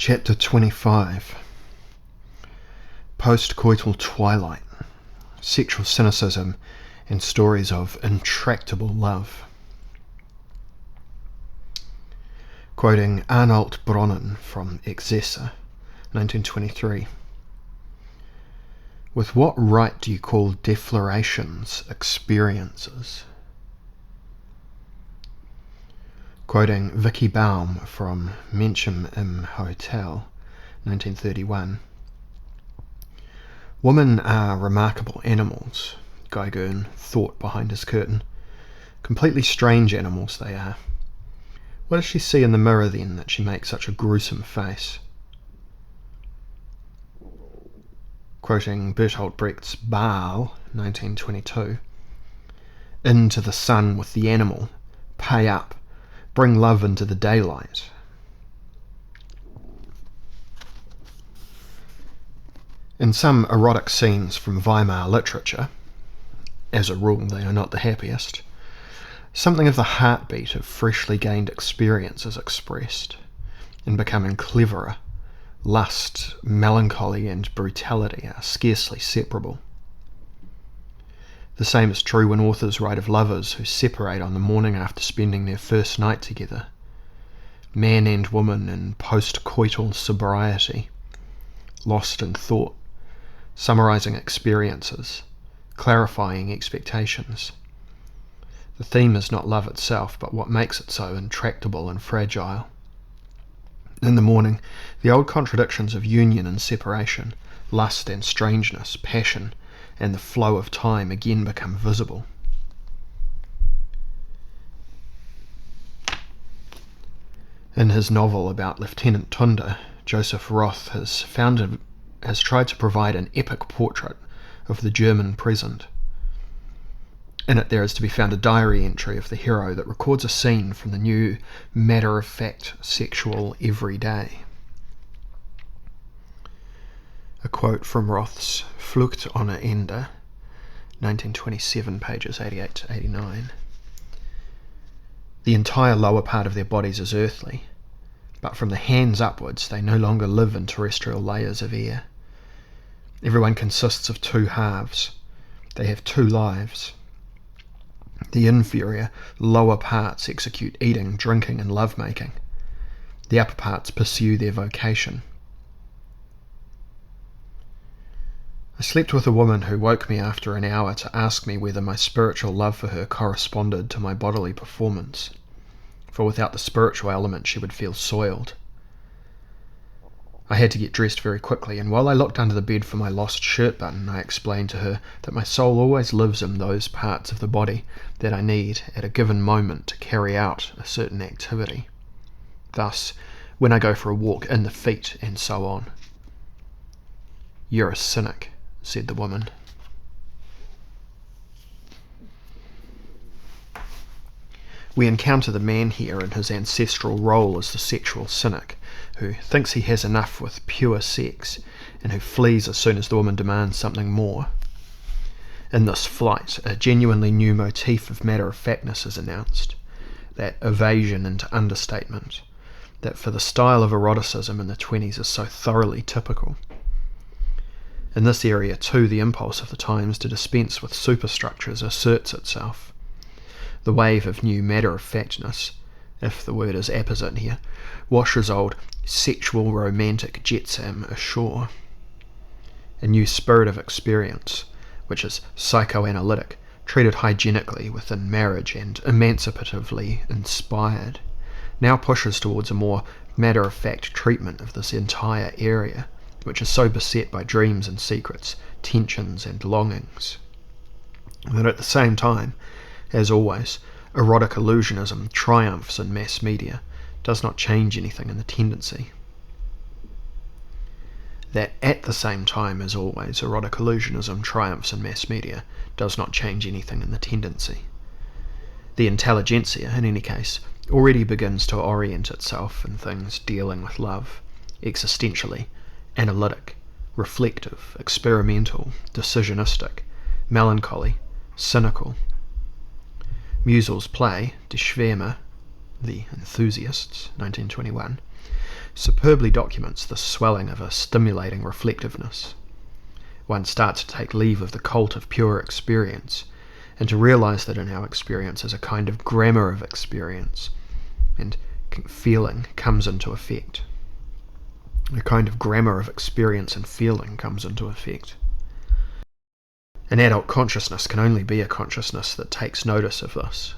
Chapter 25. Postcoital Twilight. Sexual cynicism and stories of intractable love. Quoting Arnold Bronnen from Excessa, 1923. With what right do you call deflorations experiences? Quoting Vicky Baum from Mention im Hotel, 1931. Women are remarkable animals, Guy Gurn thought behind his curtain. Completely strange animals they are. What does she see in the mirror then that she makes such a gruesome face? Quoting Bertolt Brecht's Baal, 1922. Into the sun with the animal, pay up, bring love into the daylight. In some erotic scenes from Weimar literature, as a rule they are not the happiest, something of the heartbeat of freshly gained experience is expressed. In becoming cleverer, lust, melancholy and brutality are scarcely separable. The same is true when authors write of lovers who separate on the morning after spending their first night together. Man and woman in postcoital sobriety, lost in thought, summarizing experiences, clarifying expectations. The theme is not love itself, but what makes it so intractable and fragile. In the morning, the old contradictions of union and separation, lust and strangeness, passion, and the flow of time again become visible. In his novel about Lieutenant Tunda, Joseph Roth has tried to provide an epic portrait of the German present. In it there is to be found a diary entry of the hero that records a scene from the new matter-of-fact sexual everyday. A quote from Roth's Flucht ohne Ende, 1927, pages 88 to 89. The entire lower part of their bodies is earthly, but from the hands upwards they no longer live in terrestrial layers of air. Everyone consists of two halves. They have two lives. The inferior, lower parts execute eating, drinking and lovemaking. The upper parts pursue their vocation. I slept with a woman who woke me after an hour to ask me whether my spiritual love for her corresponded to my bodily performance, for without the spiritual element she would feel soiled. I had to get dressed very quickly, and while I looked under the bed for my lost shirt button, I explained to her that my soul always lives in those parts of the body that I need at a given moment to carry out a certain activity. Thus, when I go for a walk, in the feet, and so on. "You're a cynic," said the woman. We encounter the man here in his ancestral role as the sexual cynic, who thinks he has enough with pure sex, and who flees as soon as the woman demands something more. In this flight, a genuinely new motif of matter-of-factness is announced, that evasion into understatement, that for the style of eroticism in the 20s is so thoroughly typical. In this area too, the impulse of the times to dispense with superstructures asserts itself. The wave of new matter-of-factness, if the word is apposite here, washes old sexual romantic jetsam ashore. A new spirit of experience, which is psychoanalytic, treated hygienically within marriage and emancipatively inspired, now pushes towards a more matter-of-fact treatment of this entire area, which is so beset by dreams and secrets, tensions and longings. But at the same time, as always, erotic illusionism triumphs in mass media, does not change anything in the tendency. That at the same time, as always, erotic illusionism triumphs in mass media, does not change anything in the tendency. The intelligentsia, in any case, already begins to orient itself in things dealing with love, existentially, analytic, reflective, experimental, decisionistic, melancholy, cynical. Musil's play, Die Schwärmer, The Enthusiasts, 1921, superbly documents the swelling of a stimulating reflectiveness. One starts to take leave of the cult of pure experience, and to realise that in our experience is a kind of grammar of experience, and feeling comes into effect. A kind of grammar of experience and feeling comes into effect. An adult consciousness can only be a consciousness that takes notice of this.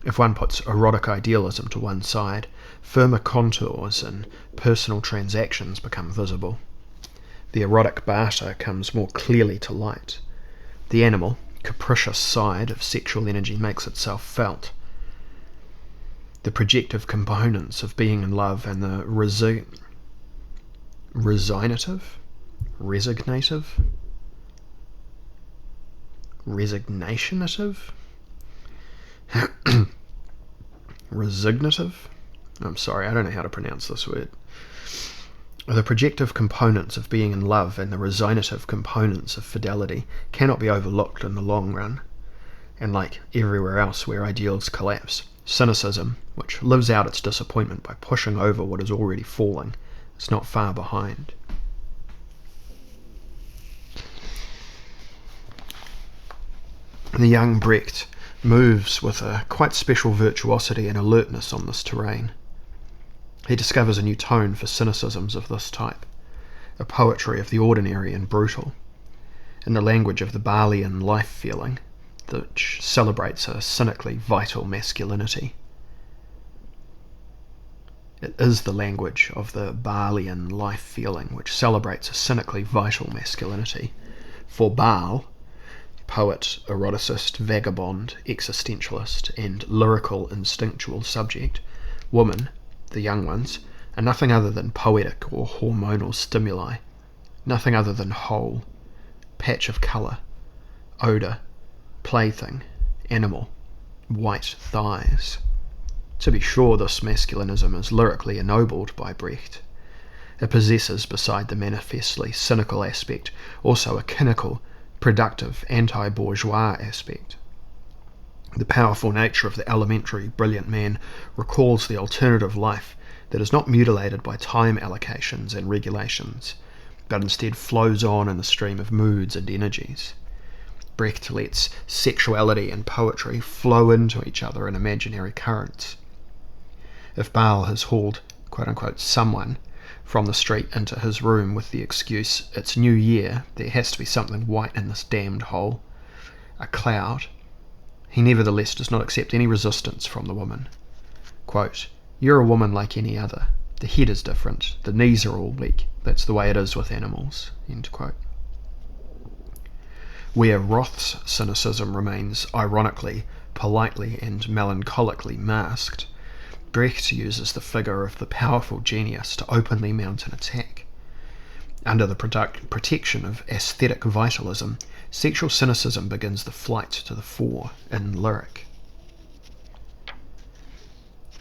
If one puts erotic idealism to one side, firmer contours and personal transactions become visible. The erotic barter comes more clearly to light. The animal, capricious side of sexual energy makes itself felt. The projective components of being in love and the resignative, I'm sorry, I don't know how to pronounce this word. The projective components of being in love and the resignative components of fidelity cannot be overlooked in the long run. And like everywhere else where ideals collapse, cynicism, which lives out its disappointment by pushing over what is already falling, is not far behind. The young Brecht moves with a quite special virtuosity and alertness on this terrain. He discovers a new tone for cynicisms of this type, a poetry of the ordinary and brutal, in the language of the Barleyan life-feeling, which celebrates a cynically vital masculinity. It is the language of the Barleyan life-feeling which celebrates a cynically vital masculinity. For Baal, poet, eroticist, vagabond, existentialist, and lyrical instinctual subject, woman, the young ones, are nothing other than poetic or hormonal stimuli, nothing other than whole, patch of colour, odour, plaything, animal, white thighs. To be sure, this masculinism is lyrically ennobled by Brecht. It possesses, beside the manifestly cynical aspect, also a cynical, productive, anti-bourgeois aspect. The powerful nature of the elementary, brilliant man recalls the alternative life that is not mutilated by time allocations and regulations, but instead flows on in the stream of moods and energies. Brecht lets sexuality and poetry flow into each other in imaginary currents. If Baal has hauled, quote-unquote, someone from the street into his room with the excuse, it's New Year, there has to be something white in this damned hole, a cloud, he nevertheless does not accept any resistance from the woman. Quote, "You're a woman like any other. The head is different. The knees are all weak. That's the way it is with animals." End quote. Where Roth's cynicism remains ironically, politely, and melancholically masked, Brecht uses the figure of the powerful genius to openly mount an attack. Under the protection of aesthetic vitalism, sexual cynicism begins the flight to the fore in lyric.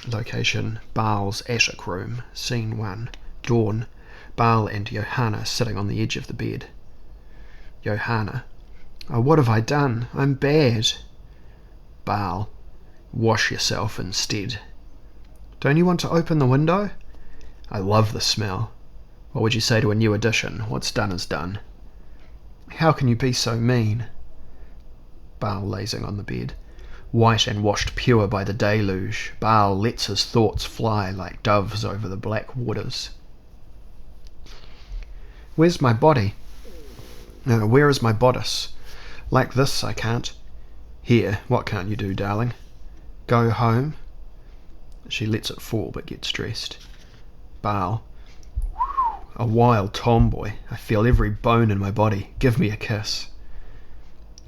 Location: Baal's attic room. Scene 1. Dawn. Baal and Johanna sitting on the edge of the bed. Johanna: "Oh, what have I done? I'm bad." Baal: "Wash yourself instead." "Don't you want to open the window?" "I love the smell." "What would you say to a new addition? What's done is done." "How can you be so mean?" Baal lazing on the bed. White and washed pure by the deluge, Baal lets his thoughts fly like doves over the black waters. "Where's my body?" "No, where is my bodice? Like this I can't." "Here, what can't you do, darling?" "Go home." She lets it fall but gets dressed. Baal: "A wild tomboy. I feel every bone in my body. Give me a kiss."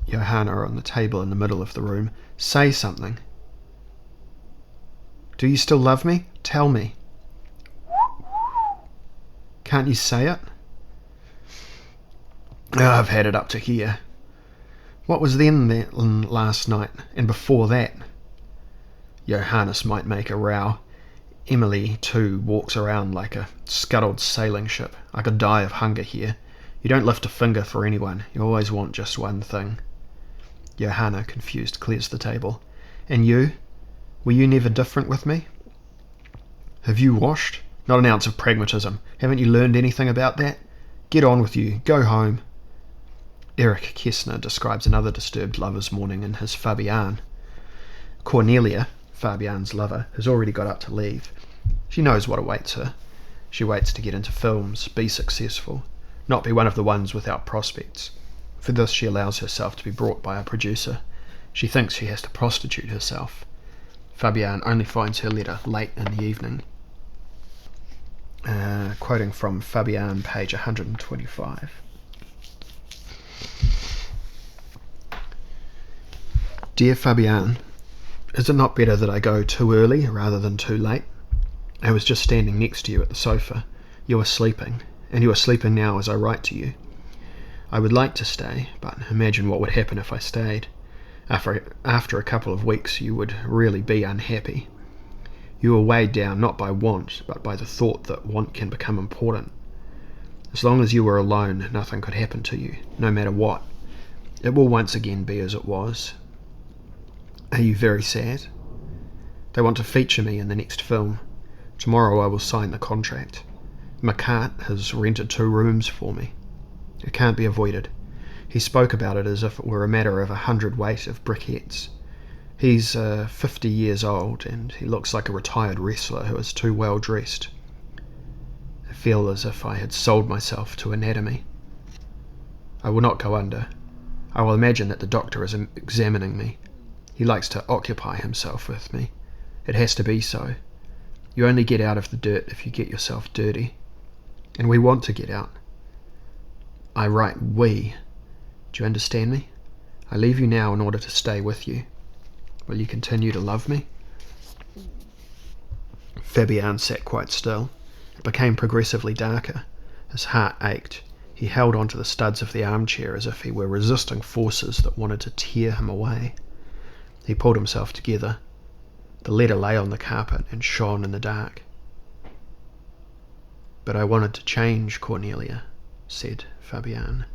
Johanna on the table in the middle of the room. "Say something." "Do you still love me? Tell me." "Can't you say it?" "Oh, I've had it up to here." "What was then last night, and before that?" Johannes might make a row. Emily, too, walks around like a scuttled sailing ship. I could die of hunger here. You don't lift a finger for anyone. You always want just one thing. Johanna, confused, clears the table. "And you? Were you never different with me?" "Have you washed?" Not an ounce of pragmatism. Haven't you learned anything about that? Get on with you. Go home. Eric Kessner describes another disturbed lover's morning in his Fabian. Cornelia, Fabian's lover, has already got up to leave. She knows what awaits her. She waits to get into films, be successful, not be one of the ones without prospects. For this she allows herself to be brought by a producer. She thinks she has to prostitute herself. Fabian only finds her letter late in the evening. Quoting from Fabian, page 125. Dear Fabian, is it not better that I go too early rather than too late? I was just standing next to you at the sofa. You were sleeping, and you are sleeping now as I write to you. I would like to stay, but imagine what would happen if I stayed. After a couple of weeks you would really be unhappy. You are weighed down not by want, but by the thought that want can become important. As long as you were alone, nothing could happen to you, no matter what. It will once again be as it was. Are you very sad? They want to feature me in the next film. Tomorrow I will sign the contract. McCart has rented 2 rooms for me. It can't be avoided. He spoke about it as if it were a matter of 100 weight of briquettes. He's 50 years old, and he looks like a retired wrestler who is too well dressed. I feel as if I had sold myself to anatomy. I will not go under. I will imagine that the doctor is examining me. He likes to occupy himself with me. It has to be so. You only get out of the dirt if you get yourself dirty. And we want to get out. I write we. Do you understand me? I leave you now in order to stay with you. Will you continue to love me? Fabian sat quite still. It became progressively darker. His heart ached. He held onto the studs of the armchair as if he were resisting forces that wanted to tear him away. He pulled himself together. The letter lay on the carpet and shone in the dark. But I wanted to change, Cornelia, said Fabian.